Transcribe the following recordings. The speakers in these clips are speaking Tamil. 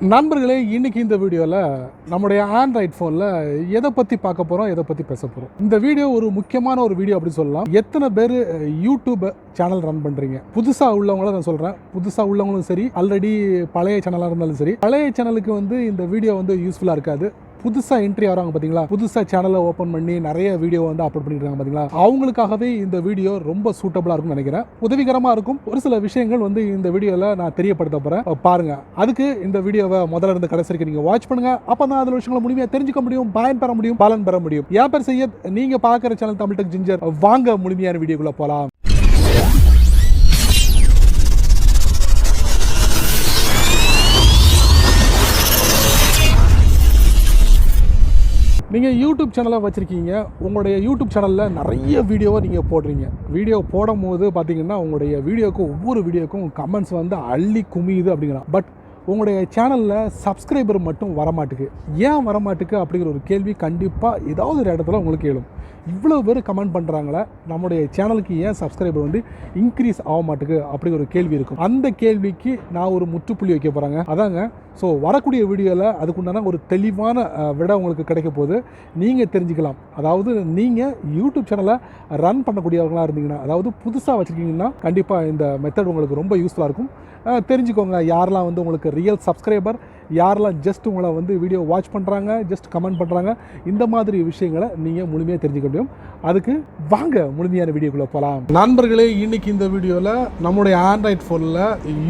நண்பர்களே, இன்னைக்கு இந்த வீடியோவில் நம்முடைய ஆண்ட்ராய்ட் ஃபோனில் எதை பற்றி பார்க்க போகிறோம், எதை பற்றி பேச போகிறோம். இந்த வீடியோ ஒரு முக்கியமான ஒரு வீடியோ அப்படி சொல்லலாம். எத்தனை பேர் யூடியூப் சேனல் ரன் பண்ணுறீங்க? புதுசாக உள்ளவங்கள நான் சொல்கிறேன். புதுசாக உள்ளவங்களும் சரி, ஆல்ரெடி பழைய சேனலாக இருந்தாலும் சரி, பழைய சேனலுக்கு இந்த வீடியோ யூஸ்ஃபுல்லாக இருக்காது. புதுசாக என்ட்ரி ஆகிறாங்க பார்த்தீங்களா, புதுசாக சேனலை ஓப்பன் பண்ணி நிறைய வீடியோ அப்லோட் பண்ணிருக்காங்க பார்த்தீங்களா, அவங்களுக்காகவே இந்த வீடியோ ரொம்ப சூட்டபுளாக இருக்கும்னு நினைக்கிறேன். உதவிகரமாக இருக்கும். ஒரு சில விஷயங்கள் இந்த வீடியோவில் நான் தெரியப்படுத்த போகிறேன், பாருங்க. அதுக்கு இந்த வீடியோவை முதல்ல இருந்து கடைசி வரைக்கும் நீங்கள் வாட்ச் பண்ணுங்க. அப்போ தான் அதில் விஷயங்களை முழுமையாக தெரிஞ்சுக்க முடியும், பயன் பெற முடியும், பலன் பெற முடியும். என் பேர் சையத், நீங்கள் பார்க்குற சேனல் தமிழ் டெக் ஜிஞ்சர். வாங்க முழுமையான வீடியோக்குள்ளே போகலாம். நீங்கள் யூடியூப் சேனலை வச்சுருக்கீங்க. உங்களுடைய யூடியூப் சேனலில் நிறைய வீடியோவை நீங்கள் போடுறீங்க. வீடியோ போடும் போது பார்த்தீங்கன்னா உங்களுடைய வீடியோக்கும் ஒவ்வொரு வீடியோக்கும் கமெண்ட்ஸ் அள்ளி குமியுது அப்படிங்கிறான். பட் உங்களுடைய சேனலில் சப்ஸ்கிரைபர் மட்டும் வரமாட்டுக்கு. ஏன் வரமாட்டுக்கு அப்படிங்கிற ஒரு கேள்வி கண்டிப்பாக ஏதாவது ஒரு இடத்துல உங்களுக்கு எழும். இவ்வளோ பேர் கமெண்ட் பண்ணுறாங்களே, நம்முடைய சேனலுக்கு ஏன் சப்ஸ்கிரைபர் இன்க்ரீஸ் ஆக மாட்டுக்கு அப்படிங்கிற ஒரு கேள்வி இருக்கும். அந்த கேள்விக்கு நான் ஒரு முற்றுப்புள்ளி வைக்க போகிறாங்க. அதாங்க, ஸோ வரக்கூடிய வீடியோவில் அதுக்குண்டான ஒரு தெளிவான விட உங்களுக்கு கிடைக்க போது நீங்கள் தெரிஞ்சுக்கலாம். அதாவது நீங்கள் யூடியூப் சேனலை ரன் பண்ணக்கூடியவர்களாக இருந்தீங்கன்னா, அதாவது புதுசாக வச்சுருக்கீங்கன்னா கண்டிப்பாக இந்த மெத்தட் உங்களுக்கு ரொம்ப யூஸ்ஃபுல்லாக இருக்கும். தெரிஞ்சுக்கோங்க, யாரெல்லாம் உங்களுக்கு ரியல் சப்ஸ்கிரைபர், யாரெல்லாம் ஜஸ்ட் உங்களை வீடியோ வாட்ச் பண்ணுறாங்க, ஜஸ்ட் கமெண்ட் பண்ணுறாங்க, இந்த மாதிரி விஷயங்களை நீங்கள் முழுமையாக தெரிஞ்சுக்க முடியும். அதுக்கு வாங்க முழுமையான வீடியோக்குள்ளே போகலாம். நண்பர்களே, இன்னைக்கு இந்த வீடியோவில் நம்முடைய ஆண்ட்ராய்ட் ஃபோனில்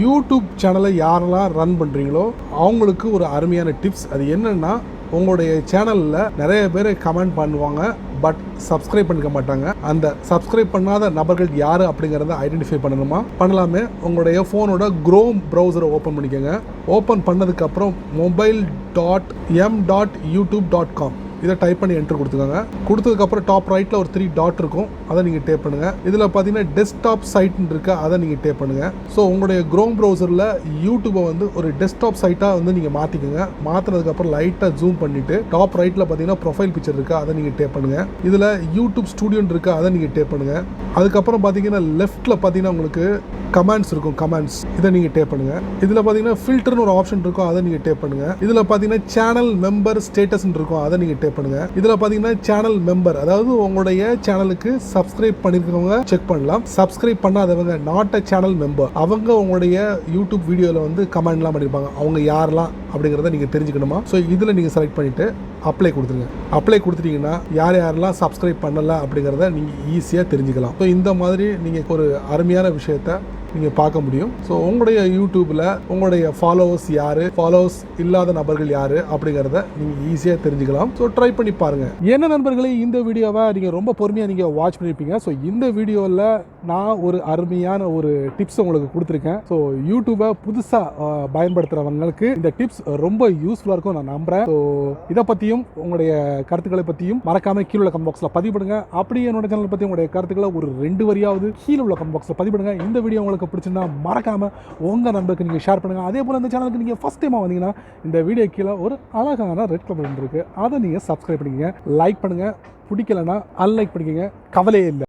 யூடியூப் சேனலை யாரெல்லாம் ரன் பண்ணுறீங்களோ அவங்களுக்கு ஒரு அருமையான டிப்ஸ். அது என்னென்னா, உங்களுடைய சேனலில் நிறைய பேர் கமெண்ட் பண்ணுவாங்க, பட் சப்ஸ்கிரைப் பண்ணிக்க மாட்டாங்க. அந்த சப்ஸ்கிரைப் பண்ணாத நபர்கள் யார் அப்படிங்கிறத ஐடென்டிஃபை பண்ணலாமே. உங்களுடைய ஃபோனோட குரோம் ப்ரௌசரை ஓப்பன் பண்ணிக்கோங்க. ஓப்பன் பண்ணதுக்கப்புறம் mobile.m.youtube.com இதை டைப் பண்ணி என்ட்ரு கொடுத்துக்கோங்க. கொடுத்ததுக்கப்புறம் டாப் ரைட்டில் ஒரு 3 டாட் இருக்கும், அதை நீங்கள் டேப் பண்ணுங்கள். இதில் பார்த்தீங்கன்னா டெஸ்க்டாப் சைட்னு இருக்கா, அதை நீங்கள் டேப் பண்ணுங்கள். ஸோ உங்களுடைய குரோம் ப்ரௌசரில் யூடியூபை ஒரு டெஸ்க்டாப் சைட்டாக நீங்கள் மாற்றிக்கோங்க. மாற்றினதுக்கப்புறம் லைட்டாக ஜூம் பண்ணிவிட்டு டாப் ரைட்டில் பார்த்தீங்கன்னா ப்ரொஃபைல் பிக்சர் இருக்கா, அதை நீங்கள் டேப் பண்ணுங்கள். இதில் யூடியூப் ஸ்டூடியோன்னு இருக்கா, அதை நீங்கள் டேப் பண்ணுங்கள். அதுக்கப்புறம் பார்த்தீங்கன்னா லெஃப்ட்டில் பார்த்தீங்கன்னா உங்களுக்கு கமெண்ட்ஸ் இருக்கும், கமெண்ட்ஸ் இதை நீங்கள் டேப் பண்ணுங்கள். இதில் பார்த்தீங்கன்னா ஃபில்டர்னு ஒரு ஆப்ஷன் இருக்கும், அதை நீங்கள் டேப் பண்ணுங்கள். இதில் பார்த்தீங்கன்னா சேனல் மெம்பர் ஸ்டேட்டஸ்ன்னு இருக்கும், அதை நீங்கள் டேப் பண்ணுங்க. இதுல பாத்தீங்கன்னா சேனல் மெம்பர், அதாவது உங்களுடைய சேனலுக்கு சப்ஸ்கிரைப் பண்ணிருக்கவங்க செக் பண்ணலாம். சப்ஸ்கிரைப் பண்ணாதவங்க, நாட் அ சேனல் மெம்பர், அவங்க உங்களுடைய யூடியூப் வீடியோல கமெண்ட்லாம் பண்ணிருப்பாங்க. அவங்க யாரெல்லாம் அப்படிங்கறத நீங்க தெரிஞ்சுக்கணுமா? ஸோ இதுல நீங்க செலக்ட் பண்ணிட்டு அப்ளை கொடுத்துருங்க. அப்ளை கொடுத்துட்டீங்கன்னா யாரெல்லாம் சப்ஸ்கிரைப் பண்ணல அப்படிங்கிறத நீங்க ஈஸியா தெரிஞ்சுக்கலாம். ஸோ இந்த மாதிரி நீங்க ஒரு அருமையான விஷயத்த நீங்கள் பார்க்க முடியும். ஸோ உங்களுடைய யூடியூப்பில் உங்களுடைய ஃபாலோவர்ஸ் யார், ஃபாலோவர்ஸ் இல்லாத நபர்கள் யார் அப்படிங்கிறத நீங்கள் ஈஸியாக தெரிஞ்சுக்கலாம். ஸோ ட்ரை பண்ணி பாருங்கள். என்ன நண்பர்களே, இந்த வீடியோவை நீங்கள் ரொம்ப பொறுமையாக நீங்கள் வாட்ச் பண்ணியிருப்பீங்க. ஸோ இந்த வீடியோவில் நான் ஒரு அருமையான ஒரு டிப்ஸ் உங்களுக்கு கொடுத்துருக்கேன். ஸோ யூடியூப்பை புதுசாக பயன்படுத்துகிறவங்களுக்கு இந்த டிப்ஸ் ரொம்ப யூஸ்ஃபுல்லாக இருக்கும் நான் நம்புகிறேன். ஸோ இதை பற்றியும் உங்களுடைய கருத்துக்களை பற்றியும் மறக்காமல் கீழே உள்ள கமெண்ட் பாக்ஸில் பதிவு பண்ணுங்க. அப்படியே என்னோட சேனல் பற்றி உங்களுடைய கருத்துக்களை ஒரு 2 வரியாவது கீழே உள்ள கமெண்ட் பாக்ஸில் பதிவு பண்ணுங்க. இந்த வீடியோ உங்களுக்கு பிடிச்சிருந்தா மறக்காம உங்க நண்பருக்கு நீங்க ஷேர் பண்ணுங்க. அதே போல இந்த சேனலுக்கு நீங்க ஃபர்ஸ்ட் டைமா வந்தீங்கன்னா இந்த வீடியோ கீழே ஒரு அழகான ரெட் கலர் பட்டன் இருக்கு, அதை நீங்க சப்ஸ்கிரைப் பண்ணிக்கங்க. லைக் பண்ணுங்க, பிடிக்கலன்னா அன்லைக் பண்ணிக்கங்க, கவலையே இல்லை.